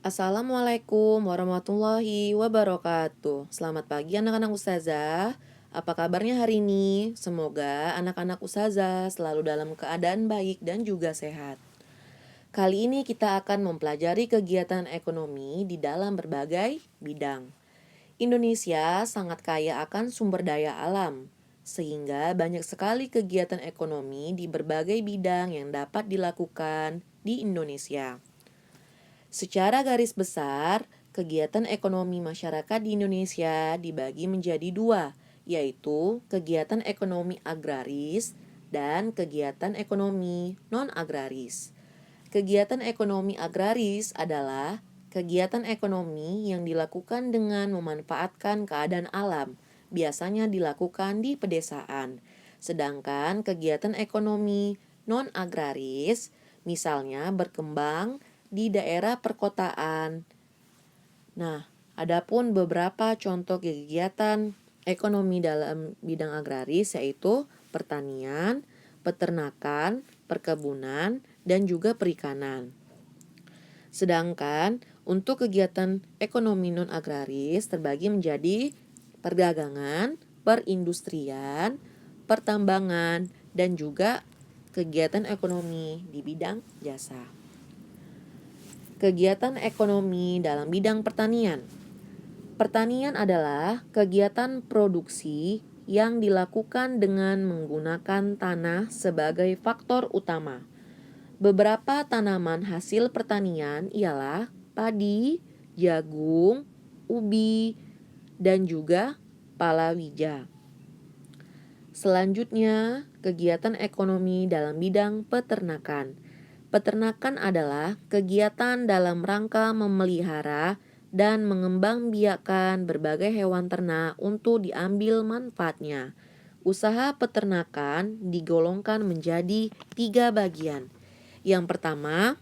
Assalamualaikum warahmatullahi wabarakatuh. Selamat pagi anak-anak ustazah. Apa kabarnya hari ini? Semoga anak-anak ustazah selalu dalam keadaan baik dan juga sehat. Kali ini kita akan mempelajari kegiatan ekonomi di dalam berbagai bidang. Indonesia sangat kaya akan sumber daya alam, sehingga banyak sekali kegiatan ekonomi di berbagai bidang yang dapat dilakukan di Indonesia. Secara garis besar, kegiatan ekonomi masyarakat di Indonesia dibagi menjadi dua, yaitu kegiatan ekonomi agraris dan kegiatan ekonomi non-agraris. Kegiatan ekonomi agraris adalah kegiatan ekonomi yang dilakukan dengan memanfaatkan keadaan alam, biasanya dilakukan di pedesaan. Sedangkan kegiatan ekonomi non-agraris misalnya berkembang di daerah perkotaan. Nah, adapun beberapa contoh kegiatan ekonomi dalam bidang agraris yaitu pertanian, peternakan, perkebunan, dan juga perikanan. Sedangkan untuk kegiatan ekonomi non-agraris terbagi menjadi perdagangan, perindustrian, pertambangan, dan juga kegiatan ekonomi di bidang jasa. Kegiatan ekonomi dalam bidang pertanian. Pertanian adalah kegiatan produksi yang dilakukan dengan menggunakan tanah sebagai faktor utama. Beberapa tanaman hasil pertanian ialah padi, jagung, ubi, dan juga palawija. Selanjutnya, kegiatan ekonomi dalam bidang peternakan. Peternakan adalah kegiatan dalam rangka memelihara dan mengembangbiakan berbagai hewan ternak untuk diambil manfaatnya. Usaha peternakan digolongkan menjadi 3 bagian. Yang pertama,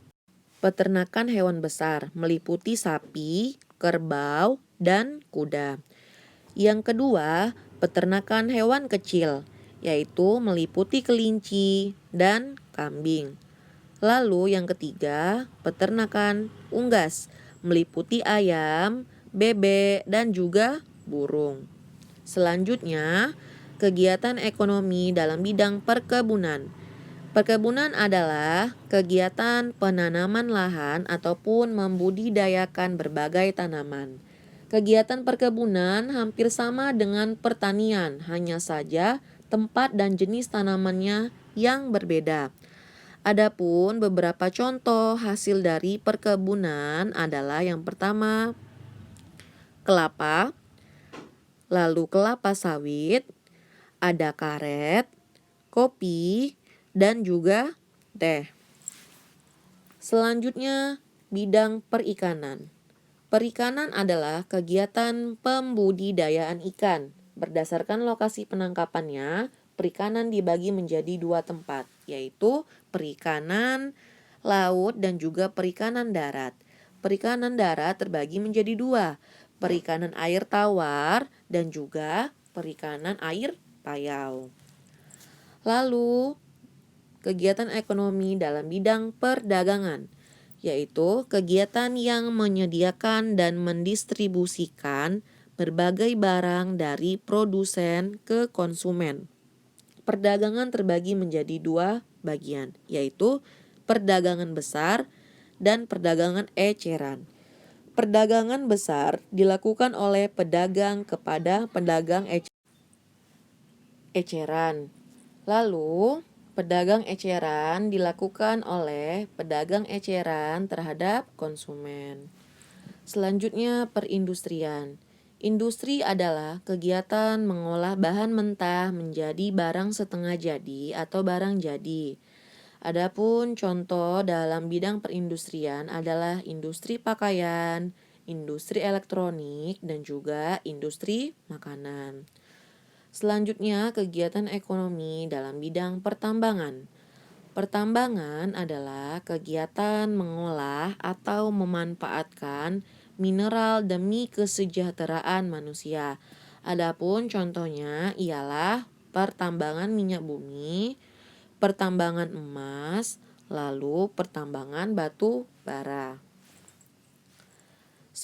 peternakan hewan besar meliputi sapi, kerbau, dan kuda. Yang kedua, peternakan hewan kecil, yaitu meliputi kelinci dan kambing. Lalu yang ketiga, peternakan unggas, meliputi ayam, bebek, dan juga burung. Selanjutnya, kegiatan ekonomi dalam bidang perkebunan. Perkebunan adalah kegiatan penanaman lahan ataupun membudidayakan berbagai tanaman. Kegiatan perkebunan hampir sama dengan pertanian, hanya saja tempat dan jenis tanamannya yang berbeda. Adapun beberapa contoh hasil dari perkebunan adalah yang pertama kelapa, lalu kelapa sawit, ada karet, kopi, dan juga teh. Selanjutnya, bidang perikanan. Perikanan adalah kegiatan pembudidayaan ikan. Berdasarkan lokasi penangkapannya, perikanan dibagi menjadi 2 tempat, yaitu perikanan laut dan juga perikanan darat. Perikanan darat terbagi menjadi 2, perikanan air tawar dan juga perikanan air payau. Lalu, kegiatan ekonomi dalam bidang perdagangan, yaitu kegiatan yang menyediakan dan mendistribusikan berbagai barang dari produsen ke konsumen. Perdagangan terbagi menjadi 2 bagian, yaitu perdagangan besar dan perdagangan eceran. Perdagangan besar dilakukan oleh pedagang kepada pedagang eceran. Lalu, pedagang eceran dilakukan oleh pedagang eceran terhadap konsumen. Selanjutnya, perindustrian. Industri adalah kegiatan mengolah bahan mentah menjadi barang setengah jadi atau barang jadi. Adapun contoh dalam bidang perindustrian adalah industri pakaian, industri elektronik, dan juga industri makanan. Selanjutnya, kegiatan ekonomi dalam bidang pertambangan. Pertambangan adalah kegiatan mengolah atau memanfaatkan mineral demi kesejahteraan manusia. Adapun contohnya ialah pertambangan minyak bumi, pertambangan emas, lalu pertambangan batu bara.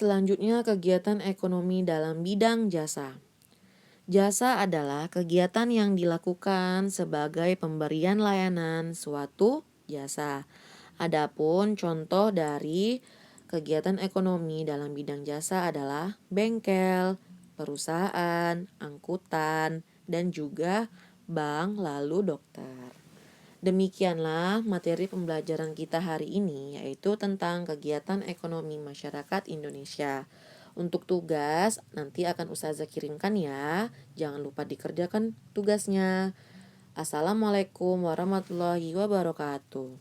Selanjutnya, kegiatan ekonomi dalam bidang jasa. Jasa adalah kegiatan yang dilakukan sebagai pemberian layanan suatu jasa. Adapun contoh dari kegiatan ekonomi dalam bidang jasa adalah bengkel, perusahaan, angkutan, dan juga bank, lalu dokter. Demikianlah materi pembelajaran kita hari ini, yaitu tentang kegiatan ekonomi masyarakat Indonesia. Untuk tugas, nanti akan Ustazah kirimkan ya. Jangan lupa dikerjakan tugasnya. Assalamualaikum warahmatullahi wabarakatuh.